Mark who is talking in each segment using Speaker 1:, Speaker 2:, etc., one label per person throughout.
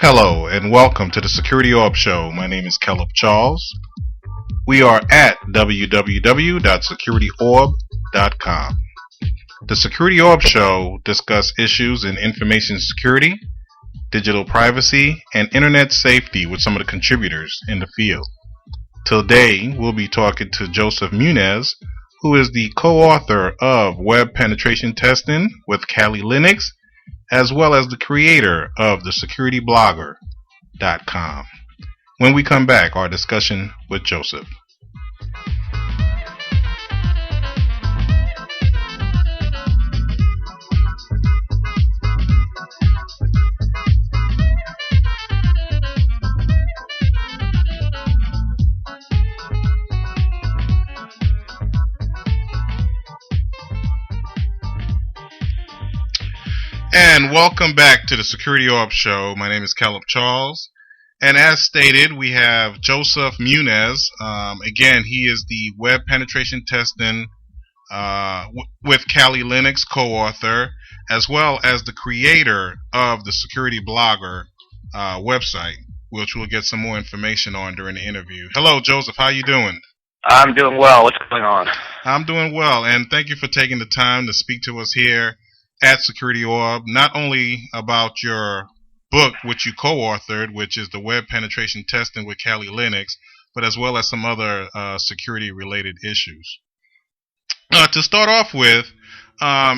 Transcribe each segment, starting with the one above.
Speaker 1: Hello and welcome to the SecurityOrb Show. My name is Caleb Charles. We are at www.securityorb.com. The SecurityOrb Show discusses issues in information security, digital privacy, and internet safety with some of the contributors in the field. Today, we'll be talking to Joseph Muniz, who is the co-author of Web Penetration Testing with Kali Linux, as well as the creator of the SecurityBlogger.com. When we come back, our discussion with Joseph. And welcome back to the SecurityOrb Show. My name is Caleb Charles. And as stated, we have Joseph Muniz. Again, he is the Web Penetration Testing with Kali Linux co-author, as well as the creator of the Security Blogger website, which we'll get some more information on during the interview. Hello, Joseph. How you doing?
Speaker 2: I'm doing well. What's going on?
Speaker 1: I'm doing well, and thank you for taking the time to speak to us here at SecurityOrb, not only about your book, which you co-authored, which is the Web Penetration Testing with Kali Linux, but as well as some other security-related issues. To start off with,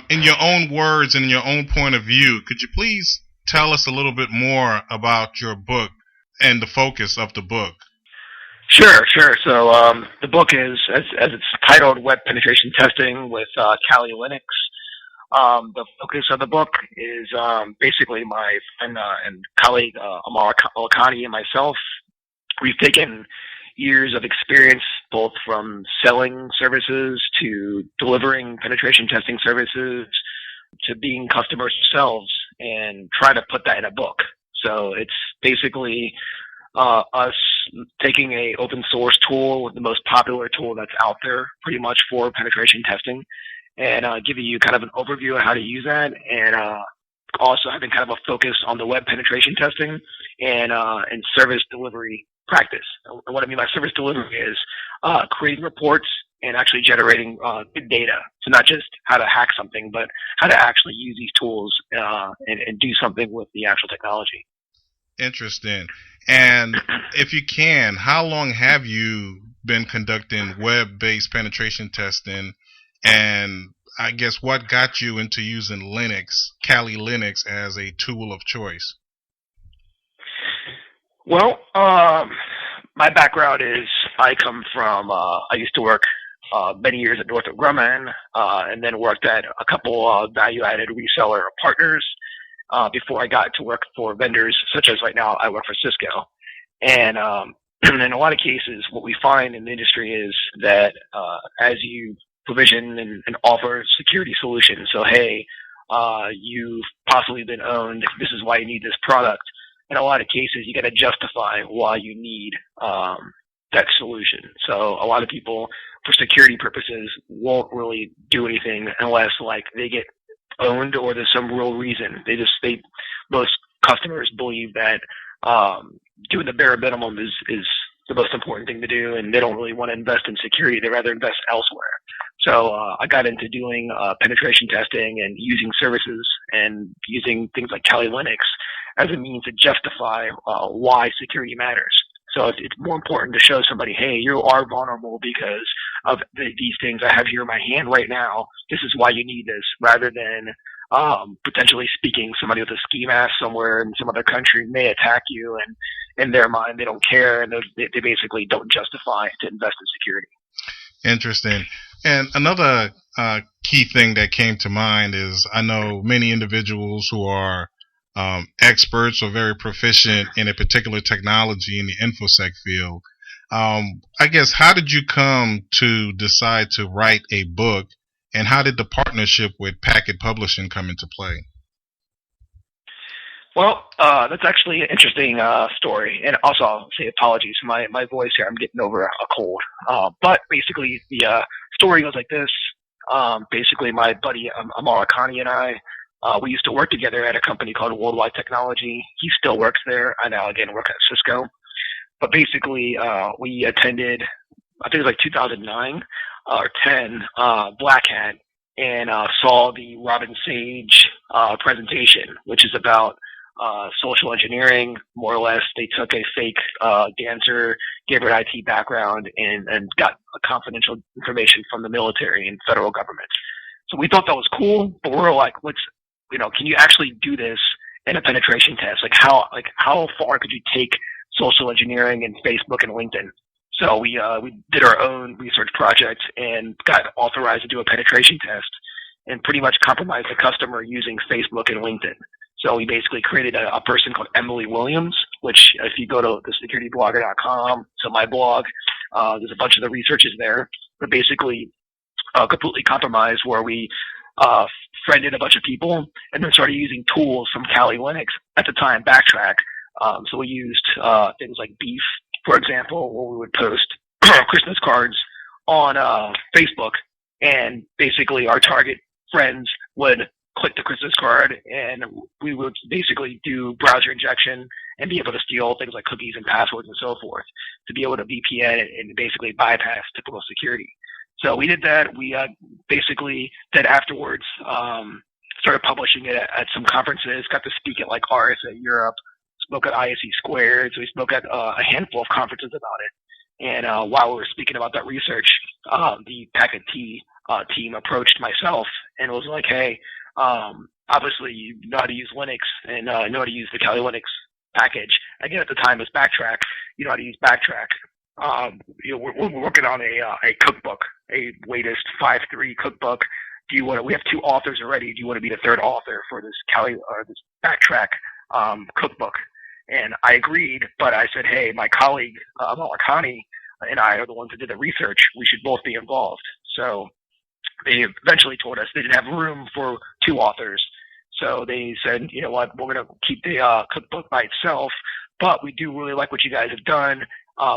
Speaker 1: in your own words and in your own point of view, could you please tell us a little bit more about your book and the focus of the book?
Speaker 2: Sure. So the book is, as it's titled, Web Penetration Testing with Kali Linux. The focus of the book is basically my friend and colleague Amar Alakani and myself. We've taken years of experience both from selling services to delivering penetration testing services to being customers ourselves and try to put that in a book. So it's basically us taking a open source tool, the most popular tool that's out there pretty much for penetration testing, and giving you kind of an overview of how to use that, and also having kind of a focus on the web penetration testing and service delivery practice. And what I mean by service delivery is creating reports and actually generating good data. So not just how to hack something, but how to actually use these tools and do something with the actual technology.
Speaker 1: Interesting. And if you can, how long have you been conducting web-based penetration testing? And I guess what got you into using Linux, Kali Linux, as a tool of choice?
Speaker 2: Well, my background is I come from, I used to work many years at Northrop Grumman and then worked at a couple value-added reseller partners before I got to work for vendors such as right now I work for Cisco. And in a lot of cases, what we find in the industry is that as you provision and offer security solutions. So, hey, you've possibly been owned. This is why you need this product. In a lot of cases, you got to justify why you need that solution. So a lot of people, for security purposes, won't really do anything unless like they get owned or there's some real reason. Most customers believe that doing the bare minimum is the most important thing to do, and they don't really want to invest in security. They rather invest elsewhere. So I got into doing penetration testing and using services and using things like Kali Linux as a means to justify why security matters. So it's more important to show somebody, hey, you are vulnerable because of these things I have here in my hand right now. This is why you need this, rather than potentially speaking somebody with a ski mask somewhere in some other country may attack you, and in their mind they don't care, and they basically don't justify to invest in security.
Speaker 1: Interesting. And another key thing that came to mind is I know many individuals who are experts or very proficient in a particular technology in the InfoSec field. I guess, how did you come to decide to write a book, and how did the partnership with Packet Publishing come into play?
Speaker 2: Well, that's actually an interesting story. And also, I'll say apologies for my voice here. I'm getting over a cold. But basically, the story goes like this. Basically, my buddy Amar Alakani and I We used to work together at a company called Worldwide Technology. He still works there. I now again work at Cisco. But basically, we attended, I think it was like 2009 or 10, Black Hat, and saw the Robin Sage presentation, which is about social engineering, more or less. They took a fake dancer, gave her an IT background, and got confidential information from the military and federal government. So we thought that was cool, but we were like, can you actually do this in a penetration test? How far could you take social engineering and Facebook and LinkedIn? So we did our own research project and got authorized to do a penetration test and pretty much compromised the customer using Facebook and LinkedIn. So we basically created a person called Emily Williams, which if you go to thesecurityblogger.com, so my blog, there's a bunch of the researches there, but basically completely compromised, where we friended a bunch of people and then started using tools from Kali Linux, at the time, Backtrack. So we used things like Beef, for example, where we would post Christmas cards on Facebook, and basically our target friends would click the Christmas card, and we would basically do browser injection and be able to steal things like cookies and passwords and so forth, to be able to VPN and basically bypass typical security. So we did that. We basically then afterwards started publishing it at some conferences, got to speak at like RSA Europe, spoke at ISE Squared, so we spoke at a handful of conferences about it. And while we were speaking about that research, the Packet T team approached myself and was like, hey, obviously you know how to use Linux and know how to use the Kali Linux package. Again, at the time it was Backtrack. You know how to use Backtrack. We're working on a cookbook, a latest 5.3 cookbook. We have 2 authors already. Do you want to be the third author for this this Backtrack cookbook? And I agreed, but I said, hey, my colleague Malakani and I are the ones that did the research. We should both be involved. So they eventually told us they didn't have room for 2 authors. So they said, you know what, we're going to keep the cookbook by itself, but we do really like what you guys have done.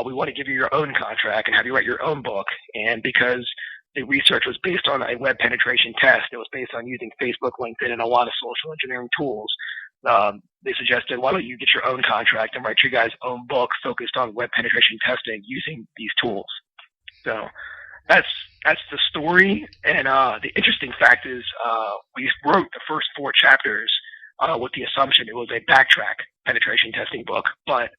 Speaker 2: We want to give you your own contract and have you write your own book. And because the research was based on a web penetration test, it was based on using Facebook, LinkedIn, and a lot of social engineering tools. They suggested, why don't you get your own contract and write your guys' own book focused on web penetration testing using these tools. So that's the story. And the interesting fact is we wrote the first 4 chapters with the assumption it was a Backtrack penetration testing book, but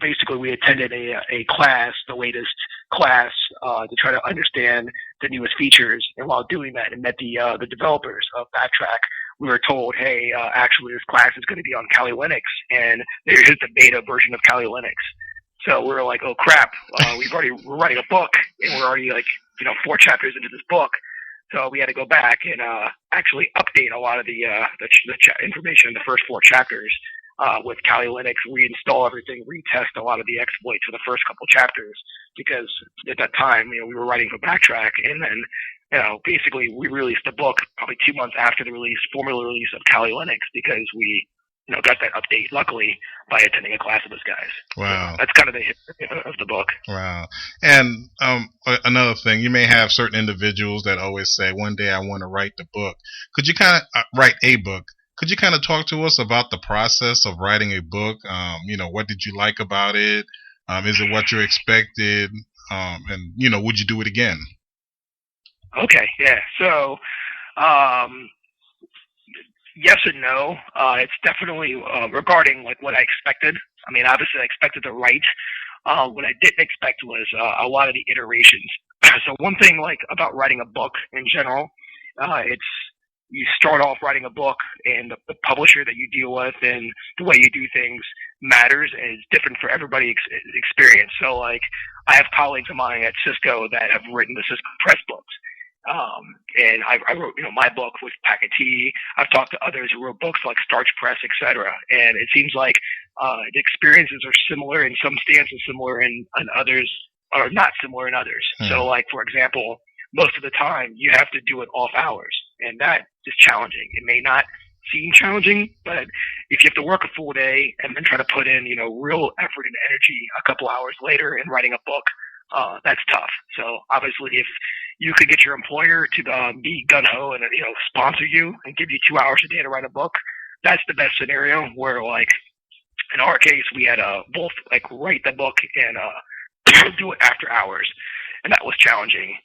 Speaker 2: basically we attended a class, the latest class, to try to understand the newest features. And while doing that, and met the developers of Backtrack, we were told, hey, actually this class is going to be on Kali Linux, and there's the beta version of Kali Linux. So we were like, oh crap, we're writing a book, and we're already 4 chapters into this book. So we had to go back and actually update a lot of the information in the first 4 chapters with Kali Linux, reinstall everything, retest a lot of the exploits for the first couple chapters, because at that time, we were writing for Backtrack, and then basically we released the book probably 2 months after the formal release of Kali Linux, because we got that update, luckily, by attending a class of those guys.
Speaker 1: Wow.
Speaker 2: So that's kind of the history of the book.
Speaker 1: Wow. And another thing, you may have certain individuals that always say, one day I want to write the book. Could you kind of write a book? Could you kind of talk to us about the process of writing a book? What did you like about it? Is it what you expected? And would you do it again?
Speaker 2: Okay, yeah. So, yes and no. It's definitely regarding what I expected. I mean, obviously I expected to write. What I didn't expect was a lot of the iterations. So one thing about writing a book in general, it's you start off writing a book, and the publisher that you deal with and the way you do things matters, and it's different for everybody's experience. So I have colleagues of mine at Cisco that have written the Cisco Press books. And I wrote, my book with Packet T. I've talked to others who wrote books like Starch Press, etc. And it seems like the experiences are similar in some stances, similar in others, or not similar in others. So, for example, most of the time you have to do it off hours, and that is challenging. It may not seem challenging, but if you have to work a full day and then try to put in, real effort and energy a couple hours later in writing a book, that's tough. So obviously, you could get your employer to be gun ho and sponsor you and give you 2 hours a day to write a book. That's the best scenario. Where like in our case, we had both like write the book and do it after hours, and that was challenging.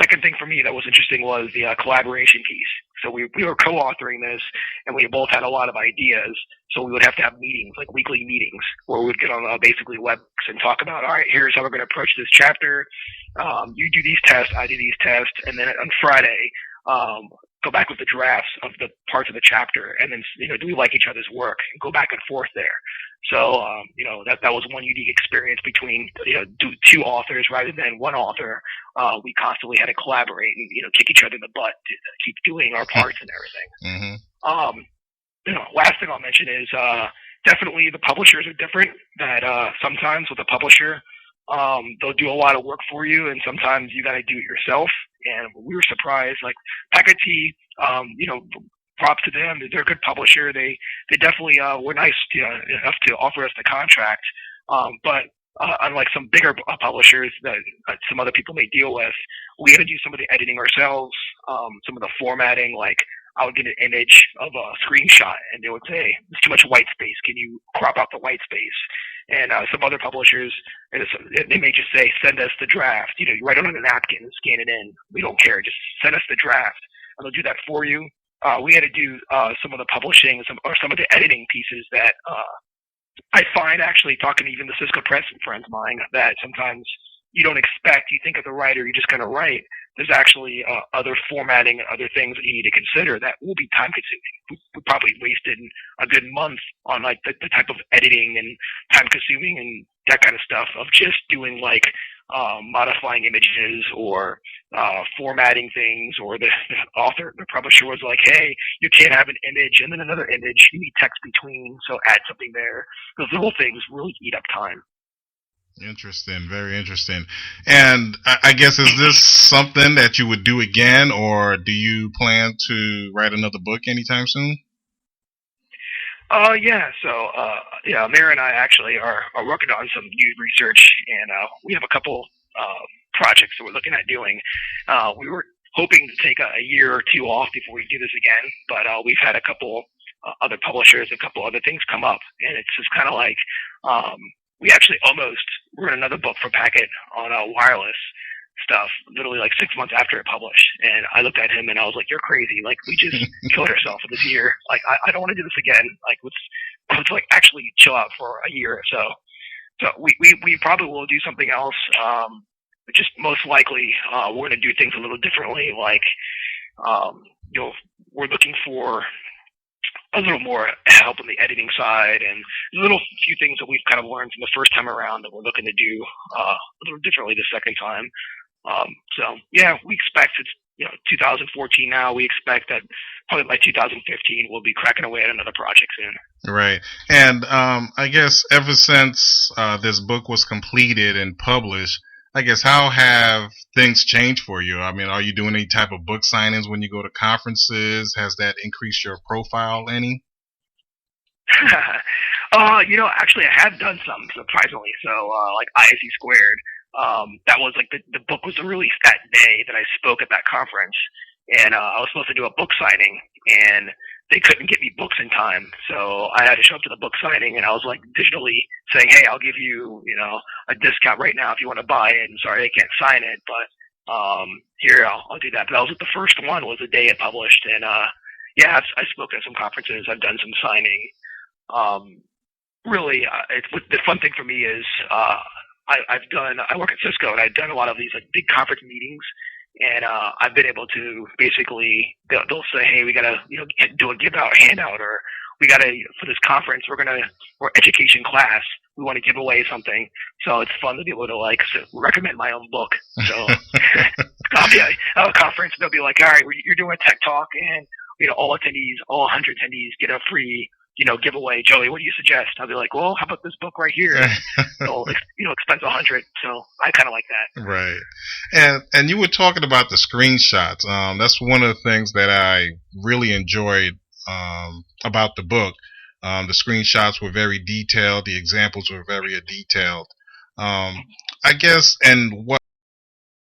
Speaker 2: Second thing for me that was interesting was the collaboration piece. So we were co-authoring this, and we both had a lot of ideas. So we would have to have meetings, like weekly meetings, where we would get on basically WebEx and talk about, all right, here's how we're going to approach this chapter. You do these tests, I do these tests, and then on Friday, go back with the drafts of the parts of the chapter, and then do we like each other's work, and go back and forth there. So that was one unique experience between two authors rather than one author. We constantly had to collaborate and kick each other in the butt to keep doing our parts and everything. Last thing I'll mention is definitely the publishers are different. That sometimes with a publisher, they'll do a lot of work for you, and sometimes you got to do it yourself. And we were surprised, like Packet Tea, props to them. They're a good publisher. They definitely were nice enough to offer us the contract. But unlike some bigger publishers that some other people may deal with, we had to do some of the editing ourselves, some of the formatting. Like I would get an image of a screenshot, and they would say, "There's too much white space. Can you crop out the white space?" And some other publishers, they may just say, "Send us the draft. You write it on a napkin and scan it in. We don't care. Just send us the draft, and they'll do that for you." We had to do some of the publishing, some of the editing pieces that I find actually talking to even the Cisco Press friends of mine that sometimes you don't expect. You think of the writer, you're just going to write. There's actually other formatting, other things that you need to consider that will be time consuming. We probably wasted a good month on like the type of editing and time consuming and that kind of stuff of just doing like modifying images or formatting things, or the publisher was like, hey, you can't have an image and then another image. You need text between, so add something there. Those little things really eat up time.
Speaker 1: Interesting, very interesting. And I guess, is this something that you would do again, or do you plan to write another book anytime soon?
Speaker 2: Yeah. So, Mary and I actually are working on some new research, and we have a couple projects that we're looking at doing. We were hoping to take a year or two off before we do this again, but we've had a couple other publishers, a couple other things come up, and it's just kind of like we actually almost wrote another book for Packet on wireless stuff, literally like 6 months after it published. And I looked at him and I was like, "You're crazy! Like, we just killed ourselves for this year. Like, I don't want to do this again. Like, let's like actually chill out for a year or so." So we probably will do something else. Just most likely we're going to do things a little differently. Like, we're looking for a little more help on the editing side, and little few things that we've kind of learned from the first time around that we're looking to do a little differently the second time. So yeah, we expect it's 2014 now. We expect that probably by 2015 we'll be cracking away at another project soon.
Speaker 1: Right. And I guess ever since this book was completed and published, I guess, how have things changed for you? I mean, are you doing any type of book signings when you go to conferences? Has that increased your profile any?
Speaker 2: Actually I have done some, surprisingly. So, like ISE Squared, that was like the book was released that day that I spoke at that conference, and I was supposed to do a book signing, and they couldn't get me books in time, so I had to show up to the book signing, and I was like digitally saying, "Hey, I'll give you, a discount right now if you want to buy it. And sorry, I can't sign it, but here I'll do that." But that was like the first one was the day it published, and yeah, I've spoken at some conferences. I've done some signing. Really, the fun thing for me is I work at Cisco, and I've done a lot of these like big conference meetings, and I've been able to basically they'll say, "Hey, we gotta do a give out handout, or we gotta for this conference we're education class, we want to give away something." So it's fun to be able to recommend my own book. So I'll be at a conference, and they'll be like, "All right, you're doing a tech talk, and all 100 attendees get a free giveaway. Joey, what do you suggest?" I'll be like, "Well, how about this book right here?" It'll expense 100. So I kind of like that.
Speaker 1: Right. And you were talking about the screenshots. That's one of the things that I really enjoyed about the book. The screenshots were very detailed. The examples were very detailed. I guess, and what